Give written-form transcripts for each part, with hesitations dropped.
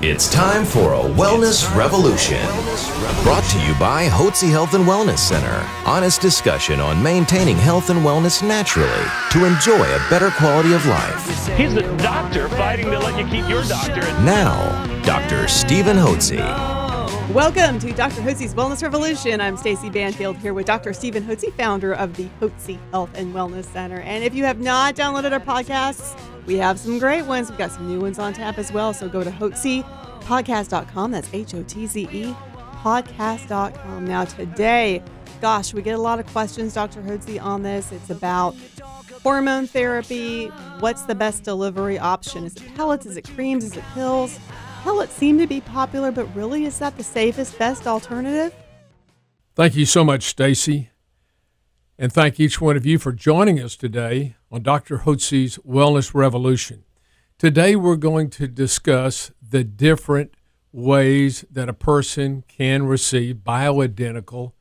It's time for a Wellness Revolution. Brought to you by Hotze Health and Wellness Center. Honest discussion on maintaining health and wellness naturally to enjoy a better quality of life. He's the doctor fighting to let you keep your doctor. Now, Dr. Stephen Hotze. Welcome to Dr. Hotze's Wellness Revolution. I'm Stacey Banfield here with Dr. Stephen Hotze, founder of the Hotze Health and Wellness Center. And if you have not downloaded our podcasts, we have some great ones. We've got some new ones on tap as well. So go to hotzepodcast.com. That's Hotze podcast.com. Now today, gosh, we get a lot of questions, Dr. Hotze, on this. It's about hormone therapy. What's the best delivery option? Is it pellets? Is it creams? Is it pills? Pellets seem to be popular, but really, is that the safest, best alternative? Thank you so much, Stacey. And thank each one of you for joining us today on Dr. Hotze's Wellness Revolution. Today, we're going to discuss the different ways that a person can receive bioidentical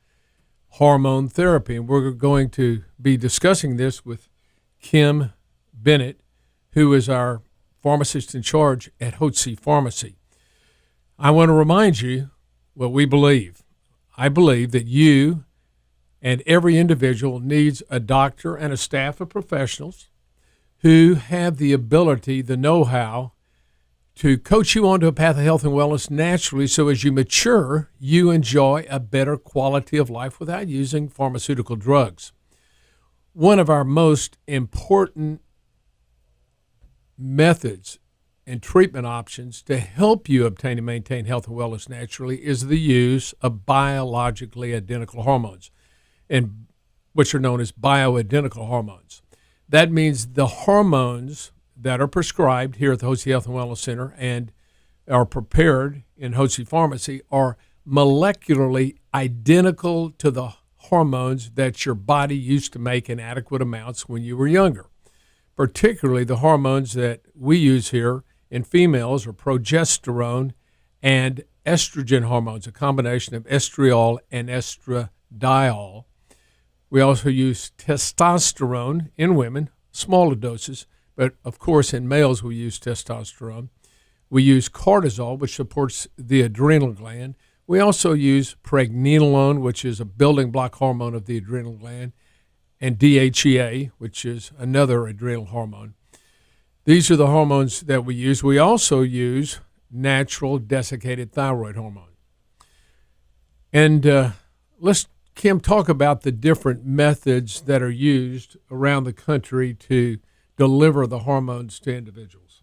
hormone therapy. And we're going to be discussing this with Kim Bennett, who is our pharmacist in charge at Hotze Pharmacy. I want to remind you what we believe. I believe that you and every individual needs a doctor and a staff of professionals who have the ability, the know-how, to coach you onto a path of health and wellness naturally, so as you mature, you enjoy a better quality of life without using pharmaceutical drugs. One of our most important methods and treatment options to help you obtain and maintain health and wellness naturally is the use of biologically identical hormones, and which are known as bioidentical hormones. That means the hormones that are prescribed here at the Hotze Health and Wellness Center and are prepared in Hotze Pharmacy are molecularly identical to the hormones that your body used to make in adequate amounts when you were younger. Particularly the hormones that we use here in females are progesterone and estrogen hormones, a combination of estriol and estradiol. We also use testosterone in women, smaller doses, but of course in males we use testosterone. We use cortisol, which supports the adrenal gland. We also use pregnenolone, which is a building block hormone of the adrenal gland, and DHEA, which is another adrenal hormone. These are the hormones that we use. We also use natural desiccated thyroid hormone. And let's, Kim, talk about the different methods that are used around the country to deliver the hormones to individuals.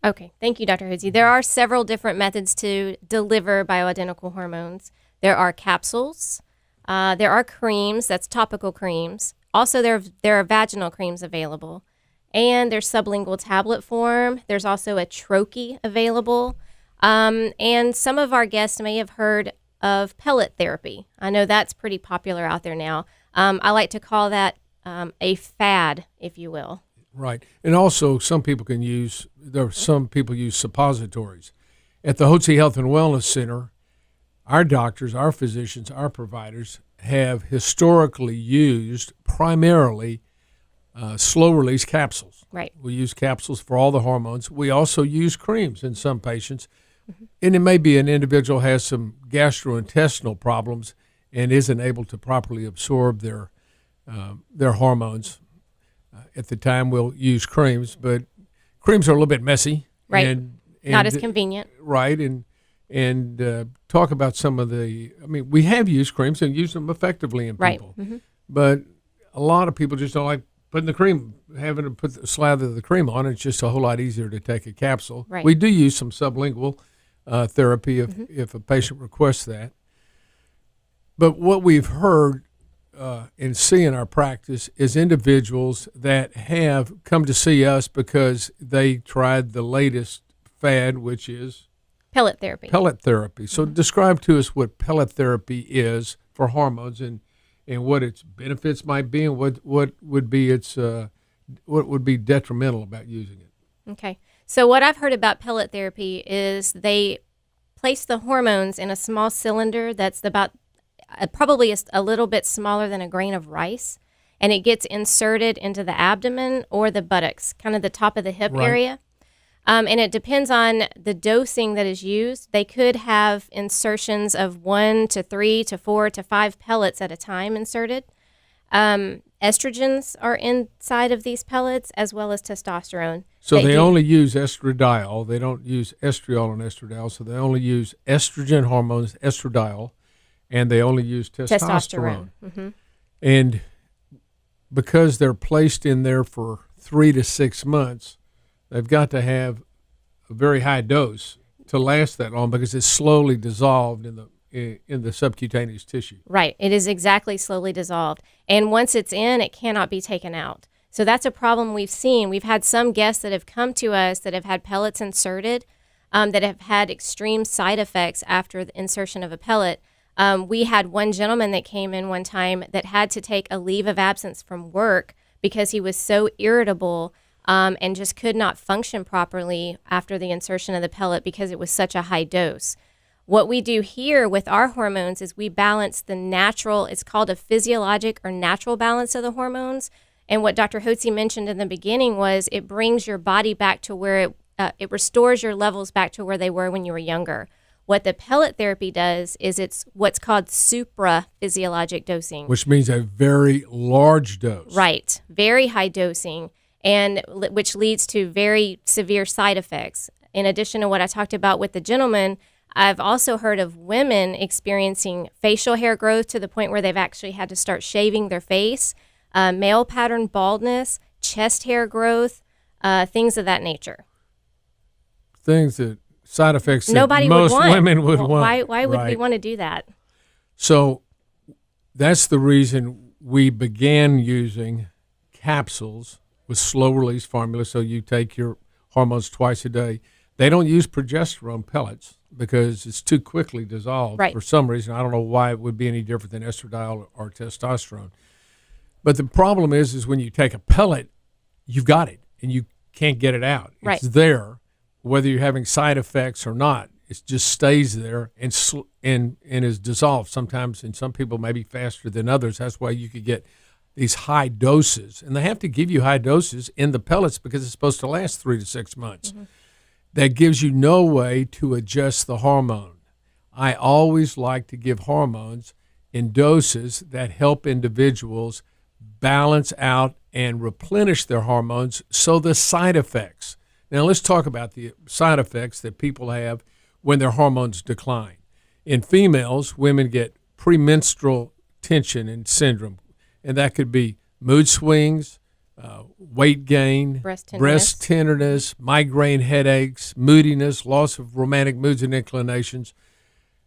Okay, thank you, Dr. Hotze. There are several different methods to deliver bioidentical hormones. There are capsules. There are creams, that's topical creams. Also, there are vaginal creams available. And there's sublingual tablet form. There's also a troche available. And some of our guests may have heard of pellet therapy. I know that's pretty popular out there now. I like to call that a fad, if you will. Right. And also some people use suppositories. At the Hotze Health and Wellness Center, our doctors, our physicians, our providers have historically used primarily slow-release capsules. Right. We use capsules for all the hormones. We also use creams in some patients. Mm-hmm. And it may be an individual has some gastrointestinal problems and isn't able to properly absorb their hormones. At the time, we'll use creams, but creams are a little bit messy. Right. And not as convenient. Right. And talk about some of we have used creams and use them effectively in people. Right. Mm-hmm. But a lot of people just don't like putting having to slather the cream on. It's just a whole lot easier to take a capsule. Right. We do use some sublingual therapy if a patient requests that. But what we've heard and see in our practice is individuals that have come to see us because they tried the latest fad, which is pellet therapy. So describe to us what pellet therapy is for hormones and what its benefits might be and what would be detrimental about using it. Okay. So what I've heard about pellet therapy is they place the hormones in a small cylinder that's about probably a little bit smaller than a grain of rice, and it gets inserted into the abdomen or the buttocks, kind of the top of the hip area. And it depends on the dosing that is used. They could have insertions of 1 to 3 to 4 to 5 pellets at a time inserted. Estrogens are inside of these pellets as well as testosterone. So they only use estradiol. They don't use estriol and estradiol. So they only use estrogen hormones, estradiol, and they only use testosterone. Mm-hmm. And because they're placed in there for 3 to 6 months, they've got to have a very high dose to last that long because it's slowly dissolved in the subcutaneous tissue. Right. It is exactly slowly dissolved. And once it's in, it cannot be taken out. So that's a problem we've seen. We've had some guests that have come to us that have had pellets inserted that have had extreme side effects after the insertion of a pellet. We had one gentleman that came in one time that had to take a leave of absence from work because he was so irritable and just could not function properly after the insertion of the pellet because it was such a high dose. What we do here with our hormones is we balance the natural, it's called a physiologic or natural balance of the hormones. And what Dr. Hotze mentioned in the beginning was it brings your body back to where it restores your levels back to where they were when you were younger. What the pellet therapy does is it's what's called supra-physiologic dosing. Which means a very large dose. Right, very high dosing, and which leads to very severe side effects. In addition to what I talked about with the gentleman, I've also heard of women experiencing facial hair growth to the point where they've actually had to start shaving their face, male pattern baldness, chest hair growth, things of that nature. Things that side effects that nobody most would want. women would want. Why would we want to do that? So that's the reason we began using capsules with slow release formula. So you take your hormones twice a day. They don't use progesterone pellets because it's too quickly dissolved for some reason. I don't know why it would be any different than estradiol or testosterone. But the problem is when you take a pellet, you've got it and you can't get it out. Right. It's there, whether you're having side effects or not. It just stays there and is dissolved. Sometimes, in some people, maybe faster than others. That's why you could get these high doses. And they have to give you high doses in the pellets because it's supposed to last 3 to 6 months. Mm-hmm. That gives you no way to adjust the hormone. I always like to give hormones in doses that help individuals balance out and replenish their hormones so the side effects. Now let's talk about the side effects that people have when their hormones decline. In females, women get premenstrual tension and syndrome, and that could be mood swings, weight gain, breast tenderness, migraine headaches, moodiness, loss of romantic moods and inclinations.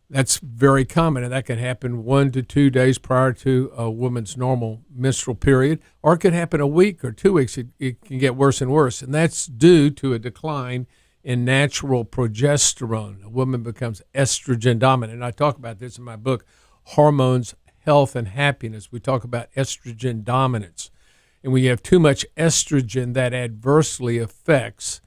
That's very common, and that can happen 1 to 2 days prior to a woman's normal menstrual period, or it could happen a week or 2 weeks. It can get worse and worse, and that's due to a decline in natural progesterone. A woman becomes estrogen dominant, and I talk about this in my book, Hormones, Health, and Happiness. We talk about estrogen dominance. And when you have too much estrogen, that adversely affects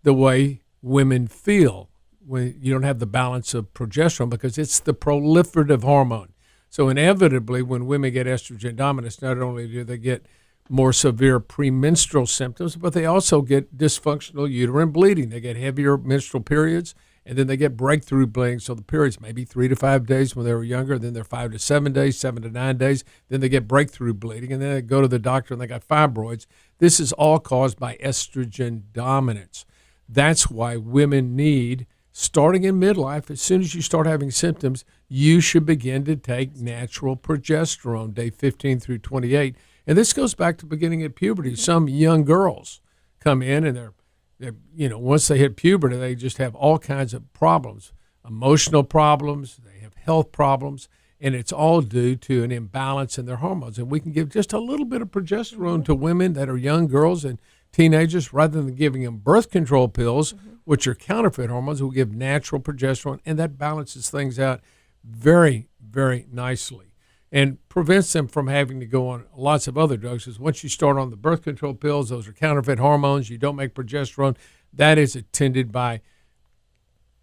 the way women feel when you don't have the balance of progesterone because it's the proliferative hormone. So inevitably, when women get estrogen dominance, not only do they get more severe premenstrual symptoms, but they also get dysfunctional uterine bleeding. They get heavier menstrual periods, and then they get breakthrough bleeding. So the periods may be 3 to 5 days when they were younger, then they're 5 to 7 days, 7 to 9 days, then they get breakthrough bleeding, and then they go to the doctor and they got fibroids. This is all caused by estrogen dominance. That's why women need, starting in midlife, as soon as you start having symptoms, you should begin to take natural progesterone, day 15 through 28. And this goes back to beginning at puberty. Some young girls come in and they're once they hit puberty, they just have all kinds of problems, emotional problems, they have health problems, and it's all due to an imbalance in their hormones. And we can give just a little bit of progesterone to women that are young girls and teenagers rather than giving them birth control pills, which are counterfeit hormones. We'll give natural progesterone, and that balances things out very, very nicely and prevents them from having to go on lots of other drugs. Because once you start on the birth control pills, those are counterfeit hormones. You don't make progesterone. That is attended by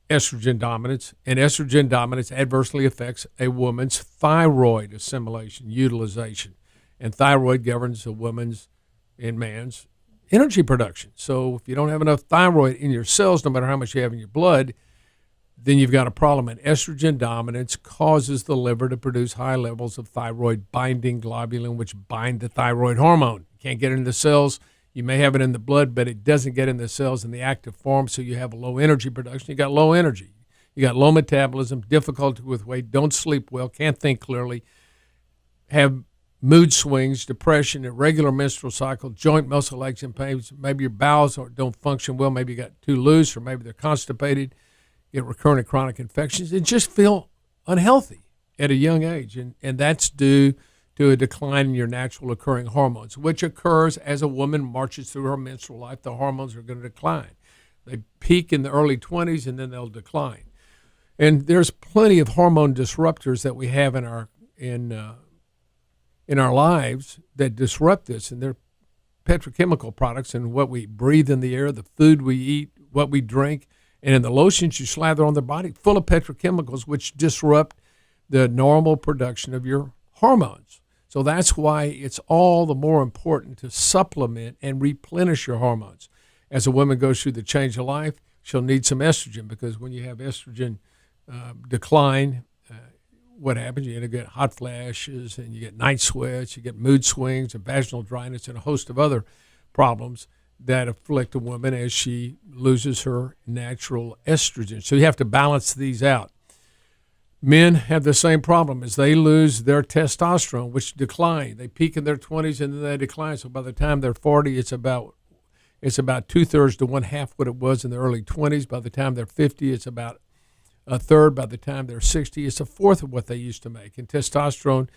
estrogen dominance, and estrogen dominance adversely affects a woman's thyroid assimilation, utilization. And thyroid governs a woman's and man's energy production. So if you don't have enough thyroid in your cells, no matter how much you have in your blood, then you've got a problem. And estrogen dominance causes the liver to produce high levels of thyroid binding globulin, which bind the thyroid hormone. You can't get it in the cells. You may have it in the blood, but it doesn't get in the cells in the active form, so you have a low energy production. You got low energy. You got low metabolism, difficulty with weight, don't sleep well, can't think clearly, have mood swings, depression, irregular menstrual cycle, joint muscle aches and pains. Maybe your bowels don't function well. Maybe you got too loose, or maybe they're constipated. You get recurrent and chronic infections, and just feel unhealthy at a young age. And that's due to a decline in your natural occurring hormones, which occurs as a woman marches through her menstrual life. The hormones are going to decline. They peak in the early 20s, and then they'll decline. And there's plenty of hormone disruptors that we have in our lives that disrupt this, and they're petrochemical products and what we breathe in the air, the food we eat, what we drink, and in the lotions you slather on the body, full of petrochemicals which disrupt the normal production of your hormones. So that's why it's all the more important to supplement and replenish your hormones. As a woman goes through the change of life, she'll need some estrogen, because when you have estrogen decline, what happens? You get hot flashes, and you get night sweats, you get mood swings, and vaginal dryness, and a host of other problems that afflict a woman as she loses her natural estrogen. So you have to balance these out. Men have the same problem as they lose their testosterone, which decline. They peak in their 20s and then they decline. So by the time they're 40, it's about 2/3 to 1/2 what it was in the early 20s. By the time they're 50, it's about a third. By the time they're 60, it's a fourth of what they used to make. And testosterone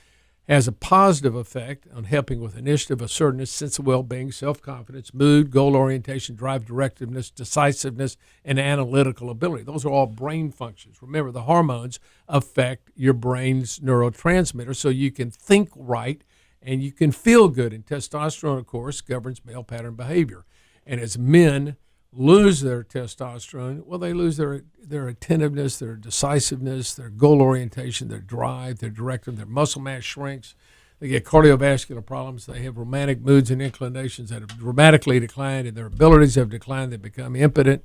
has a positive effect on helping with initiative, assertiveness, sense of well-being, self-confidence, mood, goal orientation, drive, directiveness, decisiveness, and analytical ability. Those are all brain functions. Remember, the hormones affect your brain's neurotransmitters, so you can think right and you can feel good. And testosterone, of course, governs male pattern behavior. And as men lose their testosterone, well, they lose their attentiveness, their decisiveness, their goal orientation, their drive, their directive, their muscle mass shrinks. They get cardiovascular problems. They have romantic moods and inclinations that have dramatically declined, and their abilities have declined. They become impotent.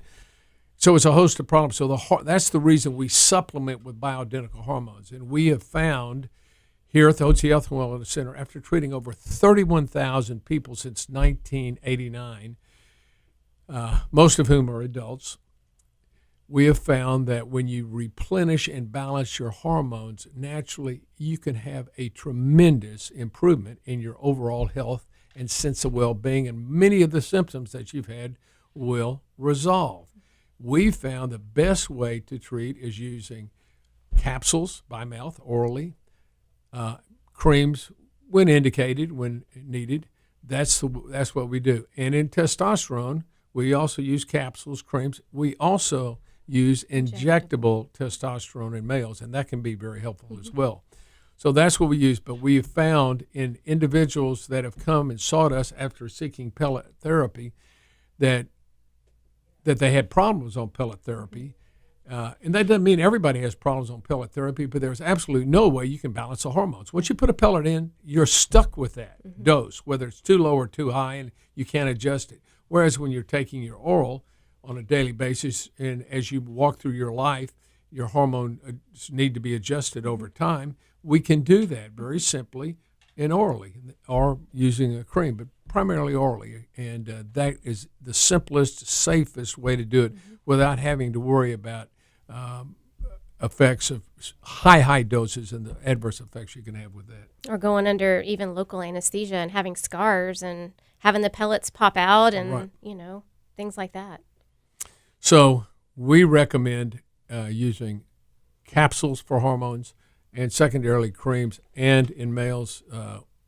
So it's a host of problems. So that's the reason we supplement with bioidentical hormones. And we have found here at the Hotze Health and Wellness Center, after treating over 31,000 people since 1989, most of whom are adults, we have found that when you replenish and balance your hormones, naturally you can have a tremendous improvement in your overall health and sense of well-being, and many of the symptoms that you've had will resolve. We found the best way to treat is using capsules by mouth, orally, creams when indicated, when needed. That's what we do. And in testosterone, we also use capsules, creams. We also use injectable testosterone in males, and that can be very helpful as well. So that's what we use. But we have found in individuals that have come and sought us after seeking pellet therapy that they had problems on pellet therapy. And that doesn't mean everybody has problems on pellet therapy, but there's absolutely no way you can balance the hormones. Once you put a pellet in, you're stuck with that dose, whether it's too low or too high, and you can't adjust it. Whereas when you're taking your oral on a daily basis, and as you walk through your life, your hormones need to be adjusted over time, we can do that very simply and orally, or using a cream, but primarily orally. And that is the simplest, safest way to do it without having to worry about effects of high doses and the adverse effects you can have with that. Or going under even local anesthesia and having scars and having the pellets pop out and, things like that. So we recommend using capsules for hormones and secondarily creams. And in males,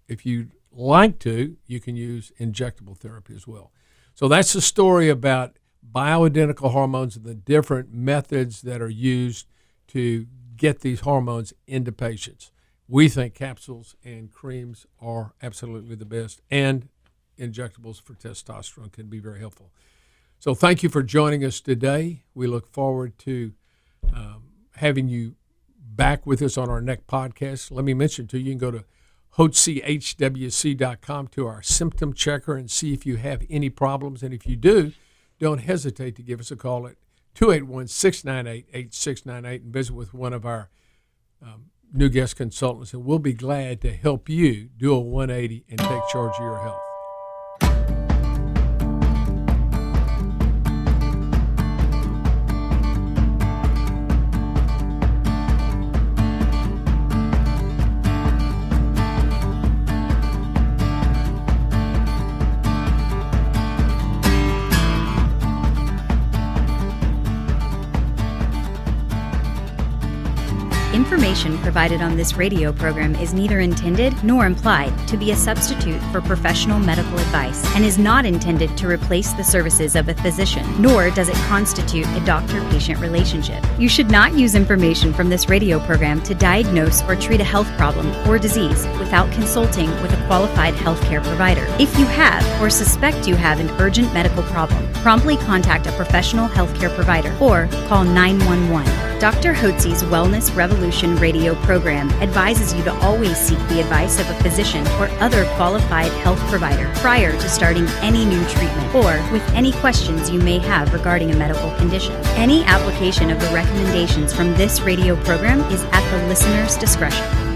if you'd like to, you can use injectable therapy as well. So that's the story about bioidentical hormones and the different methods that are used to get these hormones into patients. We think capsules and creams are absolutely the best, and injectables for testosterone can be very helpful. So thank you for joining us today. We look forward to having you back with us on our next podcast. Let me mention to you, you can go to HotzeHWC.com to our symptom checker and see if you have any problems. And if you do, don't hesitate to give us a call at 281-698-8698 and visit with one of our new guest consultants, and we'll be glad to help you do a 180 and take charge of your health. Information provided on this radio program is neither intended nor implied to be a substitute for professional medical advice and is not intended to replace the services of a physician, nor does it constitute a doctor-patient relationship. You should not use information from this radio program to diagnose or treat a health problem or disease without consulting with a qualified healthcare provider. If you have or suspect you have an urgent medical problem, promptly contact a professional healthcare provider or call 911. Dr. Hotze's Wellness Revolution radio program advises you to always seek the advice of a physician or other qualified health provider prior to starting any new treatment or with any questions you may have regarding a medical condition. Any application of the recommendations from this radio program is at the listener's discretion.